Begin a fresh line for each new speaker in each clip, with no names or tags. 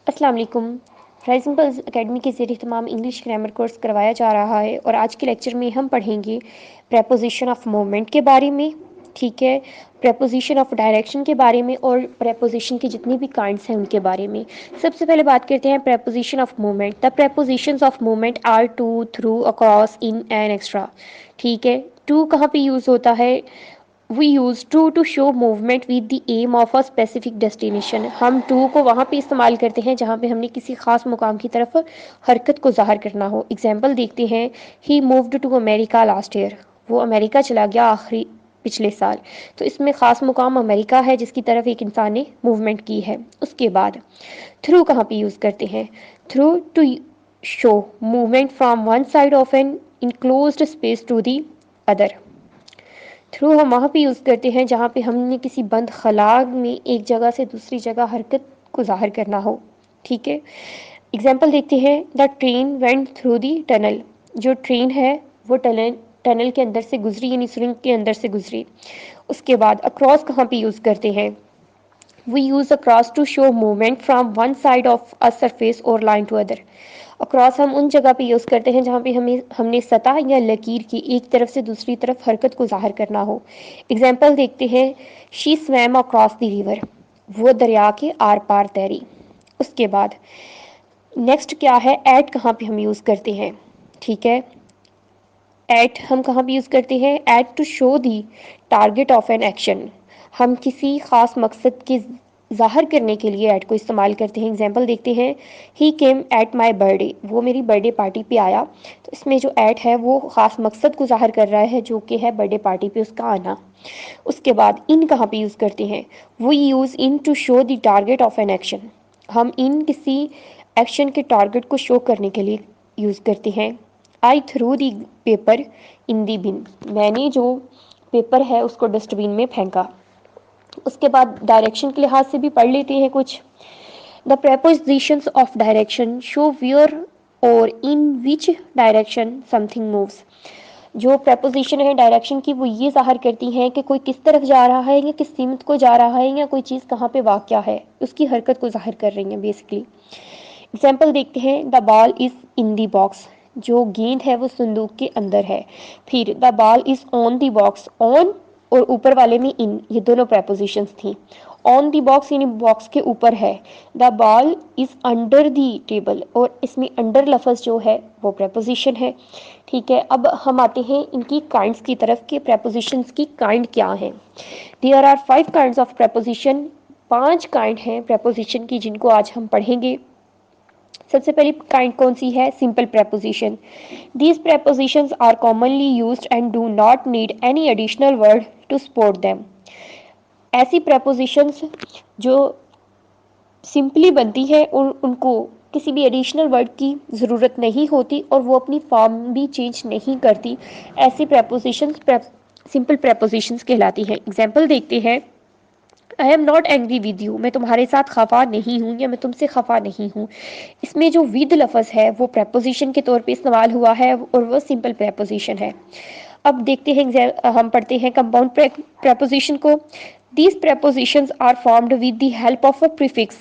السلام علیکم۔ Rising plus academy کے زیر اہتمام انگلش گرامر کورس کروایا جا رہا ہے اور آج کے لیکچر میں ہم پڑھیں گے پریپوزیشن آف مومنٹ کے بارے میں، ٹھیک ہے، پریپوزیشن آف ڈائریکشن کے بارے میں اور پریپوزیشن کی جتنی بھی کائنڈس ہیں ان کے بارے میں۔ سب سے پہلے بات کرتے ہیں preposition of movement. The prepositions of movement are to, through, across, in and extra, ٹھیک ہے۔ ٹو کہاں پہ یوز ہوتا ہے؟ We use to show movement with the aim of a specific destination۔ ہم to کو وہاں پہ استعمال کرتے ہیں جہاں پہ ہم نے کسی خاص مقام کی طرف حرکت کو ظاہر کرنا ہو۔ اگزامپل دیکھتے ہیں، he moved to America last year۔ وہ امریکہ چلا گیا پچھلے سال۔ تو اس میں خاص مقام امریکہ ہے جس کی طرف ایک انسان نے موومنٹ کی ہے۔ اس کے بعد through کہاں پہ یوز کرتے ہیں؟ through to show movement from one side of an enclosed space to the other۔ Through ہم وہاں پہ یوز کرتے ہیں جہاں پہ ہم نے کسی بند خلا میں ایک جگہ سے دوسری جگہ حرکت کو ظاہر کرنا ہو، ٹھیک ہے۔ اگزامپل دیکھتے ہیں، the train went through the tunnel. جو ٹرین ہے وہ ٹنل کے اندر سے گزری، یعنی سرنگ کے اندر سے گزری۔ اس کے بعد اکراس کہاں پہ یوز کرتے ہیں؟ We use across to show movement from one side of a surface or line to other۔ Across ہم ان جگہ پہ یوز کرتے ہیں جہاں پہ ہم نے سطح یا لکیر کی ایک طرف سے دوسری طرف حرکت کو ظاہر کرنا ہو۔ اگزامپل دیکھتے ہیں، she swam across the river۔ وہ دریا کے آر پار تیری۔ اس کے بعد نیکسٹ کیا ہے؟ ایٹ کہاں پہ ہم یوز کرتے ہیں؟ ٹھیک ہے، ایٹ ہم کہاں پہ یوز کرتے ہیں؟ At to show the target of an action. ہم کسی خاص مقصد کے ظاہر کرنے کے لیے ایٹ کو استعمال کرتے ہیں۔ اگزامپل دیکھتے ہیں، he came at my birthday. وہ میری برتھ ڈے پارٹی پہ آیا۔ تو اس میں جو ایٹ ہے وہ خاص مقصد کو ظاہر کر رہا ہے جو کہ ہے برتھ ڈے پارٹی پہ اس کا آنا۔ اس کے بعد ان کہاں پہ یوز کرتے ہیں؟ We use in to show the target of an action. ہم ان کسی ایکشن کے ٹارگیٹ کو شو کرنے کے لیے یوز کرتے ہیں۔ آئی تھرو دی پیپر ان دی بن۔ میں نے جو پیپر ہے اس کو ڈسٹ بین میں پھینکا۔ اس کے بعد ڈائریکشن کے لحاظ سے بھی پڑھ لیتے ہیں کچھ۔ The prepositions of direction show where or in which direction something moves. جو preposition ہے ڈائریکشن کی وہ یہ ظاہر کرتی ہیں کہ کوئی کس طرف جا رہا ہے یا کس سمت کو جا رہا ہے یا کوئی چیز کہاں پہ واقع ہے، اس کی حرکت کو ظاہر کر رہی ہیں بیسکلی۔ اگزامپل دیکھتے ہیں، دا بال از ان دی باکس۔ جو گیند ہے وہ صندوق کے اندر ہے۔ پھر دا بال از آن دی باکس، آن اور اوپر والے میں ان، یہ دونوں پریپوزیشنز تھیں۔ آن دی باکس یعنی باکس کے اوپر ہے۔ دا بال از انڈر دی ٹیبل، اور اس میں انڈر لفظ جو ہے وہ پریپوزیشن ہے، ٹھیک ہے۔ اب ہم آتے ہیں ان کی کائنڈس کی طرف کہ پریپوزیشنز کی کائنڈ کیا ہیں۔ There are 5 kinds of preposition. 5 kind ہیں پریپوزیشن کی جن کو آج ہم پڑھیں گے۔ سب سے پہلی کائنڈ کون سی ہے؟ Simple preposition. These prepositions are commonly used and do not need any additional word to support them۔ ایسی prepositions جو سمپلی بنتی ہے اور ان کو کسی بھی ایڈیشنل ورڈ کی ضرورت نہیں ہوتی اور وہ اپنی فارم بھی چینج نہیں کرتی، ایسی prepositions سمپل prepositions کہلاتی ہیں۔ اگزامپل دیکھتے ہیں، I am not angry with you۔ میں تمہارے ساتھ خفا نہیں ہوں یا میں تم سے خفا نہیں ہوں۔ اس میں جو with لفظ ہے وہ preposition کے طور پہ استعمال ہوا ہے اور وہ simple preposition ہے۔ اب دیکھتے ہیں، ہم پڑھتے ہیں compound preposition کو۔ These prepositions are formed with the help of a prefix۔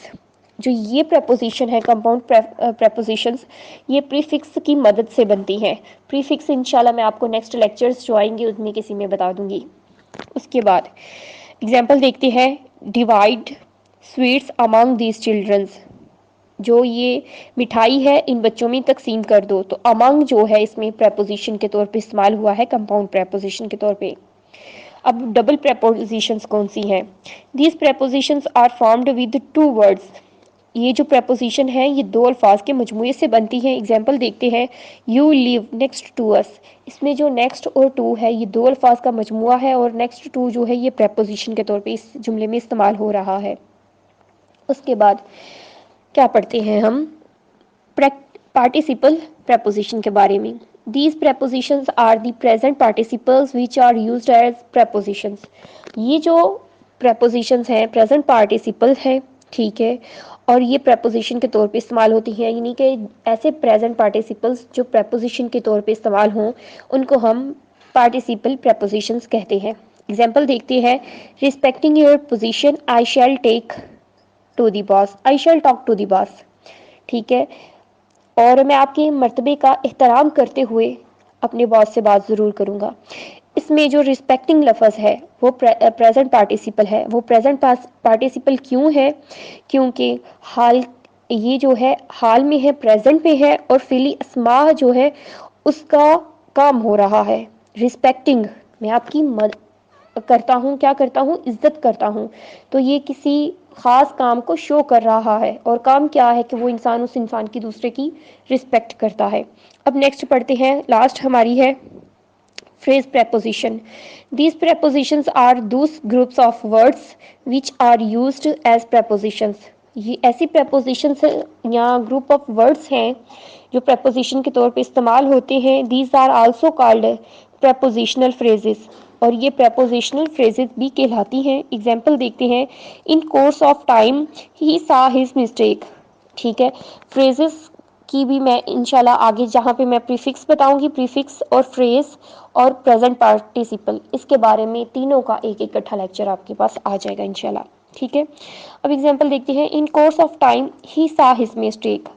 جو یہ preposition ہے compound prepositions، یہ prefix کی مدد سے بنتی ہیں۔ prefix انشاءاللہ میں آپ کو نیکسٹ لیکچرز جو آئیں گے ان میں کسی میں بتا دوں گی۔ اس کے بعد اگزامپل دیکھتے ہیں، divide sweets among these childrens. جو یہ مٹھائی ہے ان بچوں میں تقسیم کر دو۔ تو امانگ جو ہے اس میں پریپوزیشن کے طور پہ استعمال ہوا ہے، کمپاؤنڈ پریپوزیشن کے طور پہ۔ اب ڈبل پریپوزیشنز کون سی ہیں؟ These prepositions are formed with 2 words۔ یہ جو پریپوزیشن ہے یہ 2 الفاظ کے مجموعے سے بنتی ہیں۔ اگزامپل دیکھتے ہیں، یو لیو نیکسٹ ٹو اس۔ اس میں جو نیکسٹ اور ٹو ہے یہ 2 الفاظ کا مجموعہ ہے اور نیکسٹ ٹو جو ہے یہ پریپوزیشن کے طور پہ اس جملے میں استعمال ہو رہا ہے۔ اس کے بعد کیا پڑھتے ہیں ہم؟ پارٹیسپل پریپوزیشن کے بارے میں۔ These prepositions are the present participles which are used as prepositions۔ یہ جو prepositions ہیں present participle ہیں، ٹھیک ہے، اور یہ preposition کے طور پہ استعمال ہوتی ہیں، یعنی کہ ایسے present participles جو preposition کے طور پہ استعمال ہوں ان کو ہم participle prepositions کہتے ہیں۔ Example دیکھتے ہیں، respecting your position I shall take to the boss۔ I shall talk to the boss۔ ٹھیک ہے، اور میں آپ کے مرتبے کا احترام کرتے ہوئے اپنے باس سے بات ضرور کروں گا. اس میں جو رسپیکٹنگ لفظ ہے وہ پریزنٹ پارٹیسپل ہے. وہ پریزنٹ پارٹیسپل کیوں ہے؟ کیونکہ حال یہ جو ہے حال میں ہے، پریزنٹ میں ہے، اور فعلی اسما جو ہے اس کا کام ہو رہا ہے. رسپیکٹنگ، میں آپ کی کرتا ہوں، کیا کرتا ہوں؟ عزت کرتا ہوں. تو یہ کسی خاص کام کو شو کر رہا ہے، اور کام کیا ہے کہ وہ انسان اس انسان کی دوسرے کی رسپیکٹ کرتا ہے. اب نیکسٹ پڑھتے ہیں، لاسٹ ہماری ہے phrase preposition. These prepositions are those groups of words which are used as prepositions. یہ ایسی prepositions یا group of words ہیں جو preposition کے طور پہ استعمال ہوتے ہیں. These are also called prepositional phrases. اور یہ prepositional phrases بھی کہلاتی ہیں. Example دیکھتے ہیں. In course of time he saw his mistake. ٹھیک ہے، phrases کی بھی میں انشاءاللہ آگے جہاں پہ میں پریفکس بتاؤں گی، پریفکس اور فریز اور پریزنٹ پارٹیسپل، اس کے بارے میں تینوں کا ایک اکٹھا لیکچر آپ کے پاس آ جائے گا انشاءاللہ. ٹھیک ہے، اب ایگزامپل دیکھتے ہیں. ان کورس آف ٹائم ہی سا ہز مسٹیک.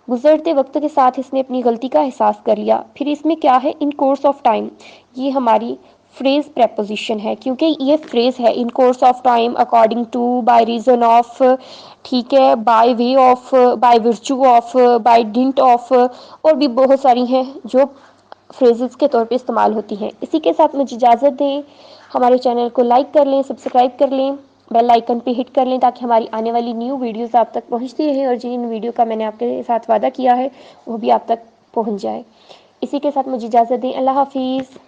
گزرتے وقت کے ساتھ اس نے اپنی غلطی کا احساس کر لیا. پھر اس میں کیا ہے؟ ان کورس آف ٹائم، یہ ہماری فریز پریپوزیشن ہے کیونکہ یہ فریز ہے. In course of time, according to, by reason of, ٹھیک ہے، by way of, by virtue of, by dint of, اور بھی بہت ساری ہیں جو فریزز کے طور پہ استعمال ہوتی ہیں. اسی کے ساتھ مجھے اجازت دیں، ہمارے چینل کو لائک کر لیں، سبسکرائب کر لیں، بیل آئیکن پہ ہٹ کر لیں تاکہ ہماری آنے والی نیو ویڈیوز آپ تک پہنچتی رہیں، اور جن ویڈیو کا میں نے آپ کے ساتھ وعدہ کیا ہے وہ بھی آپ تک پہنچ جائے. اسی کے ساتھ مجھے اجازت دیں. اللہ حافظ.